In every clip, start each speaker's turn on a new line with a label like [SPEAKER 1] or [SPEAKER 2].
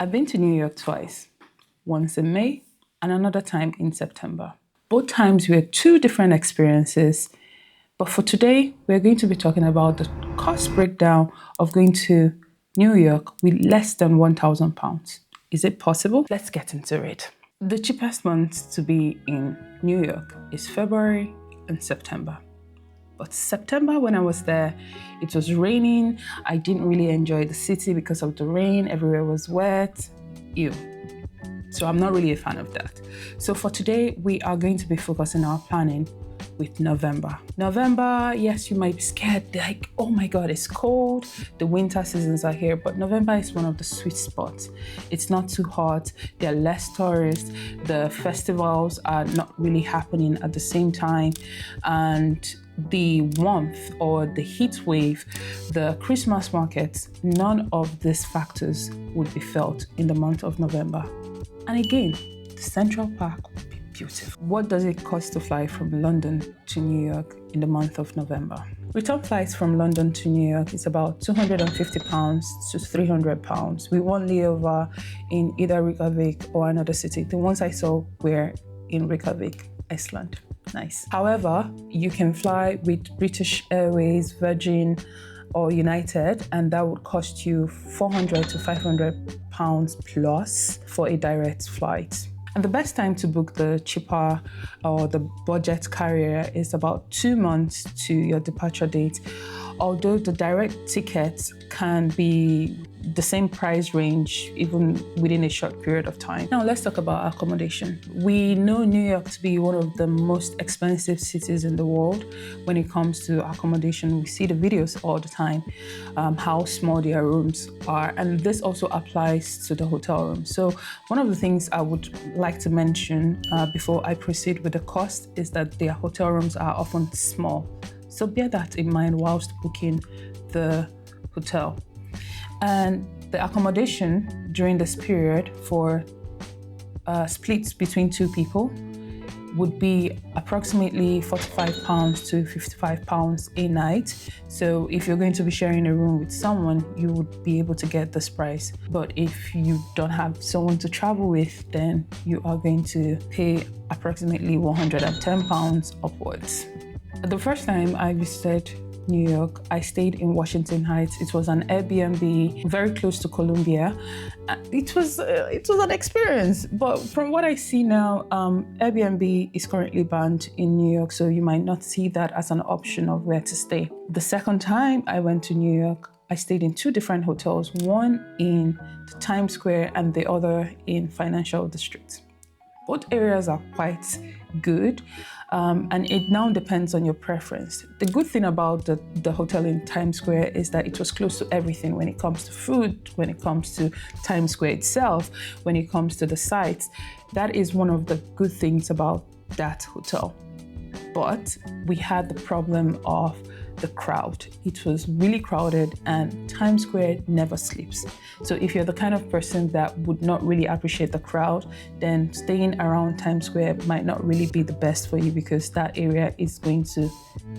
[SPEAKER 1] I've been to New York twice, once in May and another time in September. Both times were two different experiences, but for today, we're going to be talking about the cost breakdown of going to New York with less than £1,000. Is it possible? Let's get into it. The cheapest months to be in New York is February and September. But September, when I was there, it was raining. I didn't really enjoy the city because of the rain. Everywhere was wet. Ew. So I'm not really a fan of that. So for today, we are going to be focusing our planning with November. November, yes, you might be scared, like, oh my God, it's cold. The winter seasons are here, but November is one of the sweet spots. It's not too hot. There are less tourists. The festivals are not really happening at the same time. And the warmth or the heat wave, the Christmas markets, none of these factors would be felt in the month of November. And again, the Central Park would be beautiful. What does it cost to fly from London to New York in the month of November? Return flights from London to New York is about £250 to £300 with one layover in either Reykjavik or another city. The ones I saw were in Reykjavik, Iceland. Nice. However, you can fly with British Airways, Virgin, or United, and that would cost you £400 to £500 plus for a direct flight. And the best time to book the cheaper or the budget carrier is about 2 months to your departure date, although the direct tickets can be the same price range even within a short period of time. Now let's talk about accommodation. We know New York to be one of the most expensive cities in the world when it comes to accommodation. We see the videos all the time, how small their rooms are, and this also applies to the hotel room. So one of the things I would like to mention before I proceed with the cost is that their hotel rooms are often small. So bear that in mind whilst booking the hotel. And the accommodation during this period for splits between two people would be approximately £45 to £55 a night. So if you're going to be sharing a room with someone, you would be able to get this price. But if you don't have someone to travel with, then you are going to pay approximately £110 upwards. The first time I visited New York, I stayed in Washington Heights. It was an Airbnb very close to Columbia. It was an experience, but from what I see now, Airbnb is currently banned in New York, so you might not see that as an option of where to stay. The second time I went to New York, I stayed in two different hotels, one in the Times Square and the other in Financial District. Both areas are quite good, and it now depends on your preference. The good thing about the hotel in Times Square is that it was close to everything when it comes to food, when it comes to Times Square itself, when it comes to the sites. That is one of the good things about that hotel. But we had the problem of the crowd. It was really crowded and Times Square never sleeps. So if you're the kind of person that would not really appreciate the crowd, then staying around Times Square might not really be the best for you because that area is going to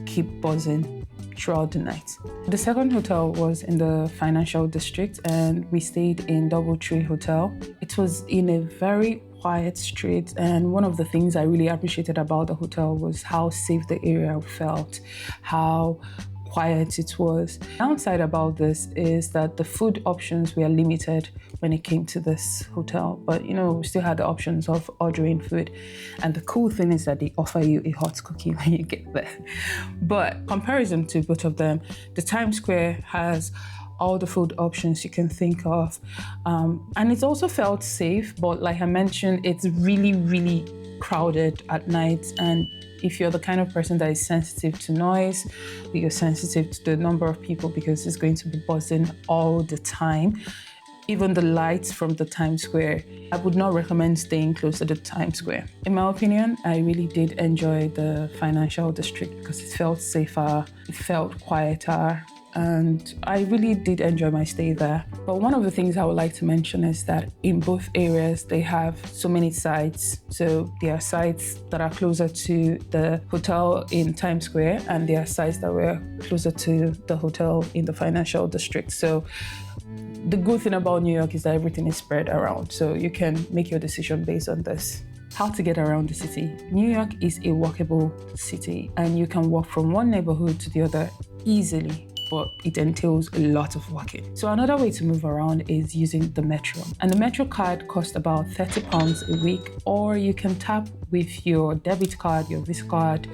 [SPEAKER 1] keep buzzing throughout the night. The second hotel was in the Financial District and we stayed in DoubleTree Hotel. It was in a very quiet street, and one of the things I really appreciated about the hotel was how safe the area felt, how quiet it was. The downside about this is that the food options were limited when it came to this hotel, but we still had the options of ordering food, and the cool thing is that they offer you a hot cookie when you get there. But comparison to both of them, the Times Square has all the food options you can think of. And it also felt safe, but like I mentioned, it's really, really crowded at night. And if you're the kind of person that is sensitive to noise, you're sensitive to the number of people because it's going to be buzzing all the time, even the lights from the Times Square, I would not recommend staying close to the Times Square. In my opinion, I really did enjoy the Financial District because it felt safer, it felt quieter, and I really did enjoy my stay there. But one of the things I would like to mention is that in both areas, they have so many sites. So there are sites that are closer to the hotel in Times Square, and there are sites that were closer to the hotel in the Financial District. So the good thing about New York is that everything is spread around, so you can make your decision based on this. How to get around the city. New York is a walkable city, and you can walk from one neighborhood to the other easily, but it entails a lot of walking. So another way to move around is using the Metro. And the MetroCard costs about £30 a week, or you can tap with your debit card, your Visa card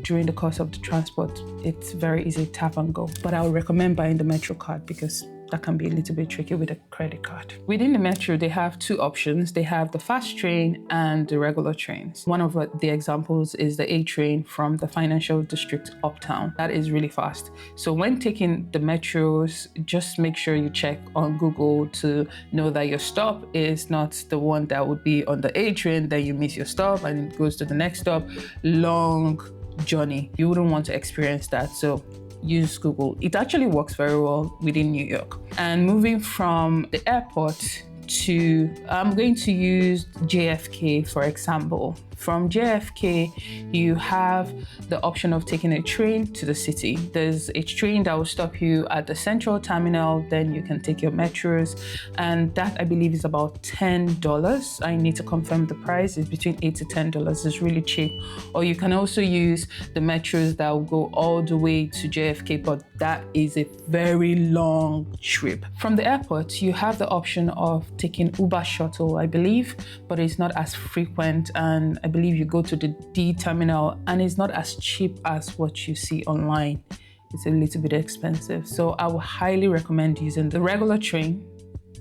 [SPEAKER 1] during the course of the transport. It's very easy, tap and go. But I would recommend buying the MetroCard because that can be a little bit tricky with a credit card. Within the Metro, they have two options. They have the fast train and the regular trains. One of the examples is the A train from the financial district uptown. That is really fast. So when taking the Metros, just make sure you check on Google to know that your stop is not the one that would be on the A train, then you miss your stop and it goes to the next stop. Long journey. You wouldn't want to experience that. So use Google. It actually works very well within New York. And moving from the airport to, I'm going to use JFK for example. From JFK, you have the option of taking a train to the city. There's a train that will stop you at the central terminal, then you can take your metros, and that I believe is about $10. I need to confirm the price. It's between $8 to $10. It's really cheap. Or you can also use the metros that will go all the way to JFK, but that is a very long trip. From the airport, you have the option of taking Uber Shuttle, I believe, but it's not as frequent, and I believe you go to the D terminal and it's not as cheap as what you see online. It's a little bit expensive. So I would highly recommend using the regular train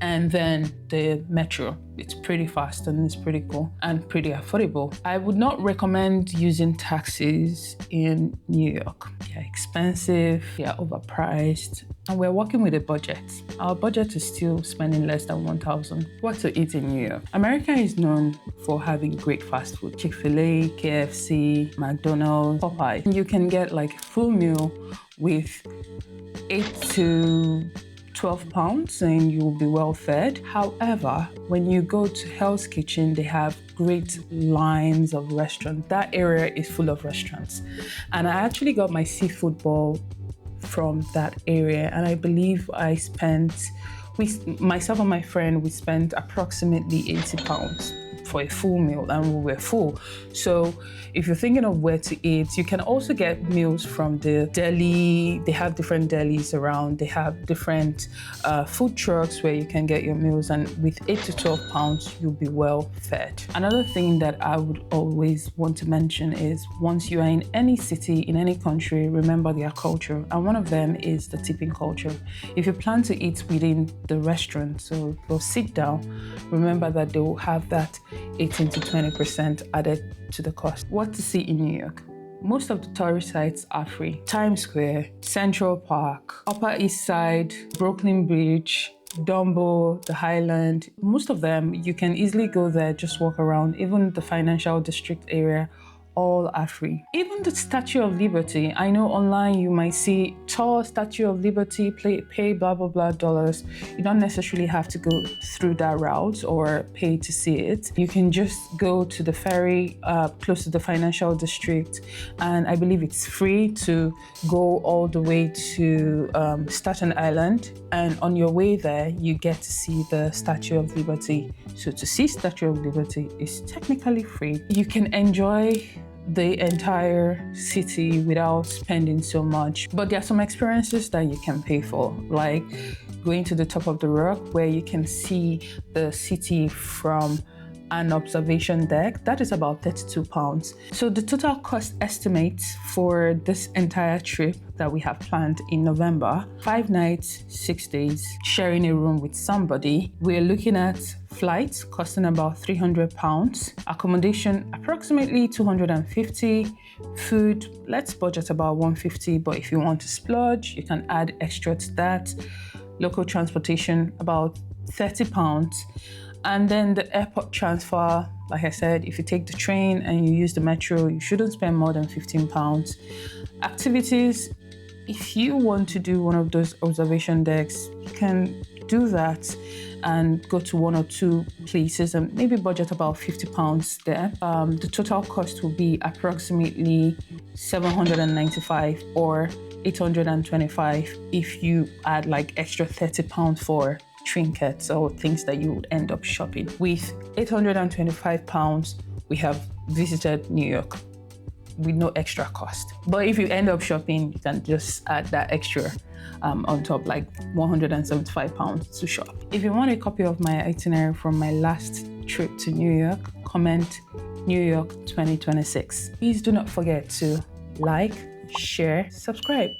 [SPEAKER 1] and then the Metro. It's pretty fast and it's pretty cool and pretty affordable. I would not recommend using taxis in New York. They're expensive, they're overpriced, and we're working with a budget. Our budget is still spending less than $1,000. What to eat in New York? America is known for having great fast food. Chick-fil-A, KFC, McDonald's, Popeyes. You can get like a full meal with 8 to 12 pounds and you'll be well fed. However, when you go to Hell's Kitchen, they have great lines of restaurants. That area is full of restaurants. And I actually got my seafood bowl from that area, and I believe I spent, myself and my friend, we spent approximately £80 for a full meal, and we were full. So if you're thinking of where to eat, you can also get meals from the deli. They have different delis around. They have different food trucks where you can get your meals, and with 8 to 12 pounds, you'll be well fed. Another thing that I would always want to mention is once you are in any city, in any country, remember their culture. And one of them is the tipping culture. If you plan to eat within the restaurant, so go sit down, remember that they will have that 18 to 20% added to the cost. What to see in New York? Most of the tourist sites are free. Times Square, Central Park, Upper East Side, Brooklyn Bridge, Dumbo, the Highland. Most of them, you can easily go there, just walk around. Even the financial district area, all are free. Even the Statue of Liberty, I know online you might see tall Statue of Liberty, pay blah blah blah dollars. You don't necessarily have to go through that route or pay to see it. You can just go to the ferry close to the financial district, and I believe it's free to go all the way to Staten Island, and on your way there you get to see the Statue of Liberty. So to see Statue of Liberty is technically free. You can enjoy the entire city without spending so much. But there are some experiences that you can pay for, like going to the top of the rock where you can see the city from an observation deck. That is about £32. So the total cost estimate for this entire trip that we have planned in November, 5 nights, 6 days, sharing a room with somebody, we're looking at flights costing about £300, accommodation approximately £250, food, let's budget about £150, but if you want to splurge, you can add extra to that. Local transportation about £30. And then the airport transfer, like I said, if you take the train and you use the metro, you shouldn't spend more than £15. Activities, if you want to do one of those observation decks, you can do that and go to 1 or 2 places and maybe budget about £50 there. The total cost will be approximately $795 or $825 if you add like extra £30 for trinkets or things that you would end up shopping. With £825, we have visited New York with no extra cost. But if you end up shopping, you can just add that extra on top, like £175 to shop. If you want a copy of my itinerary from my last trip to New York, comment New York 2026. Please do not forget to like, share, subscribe.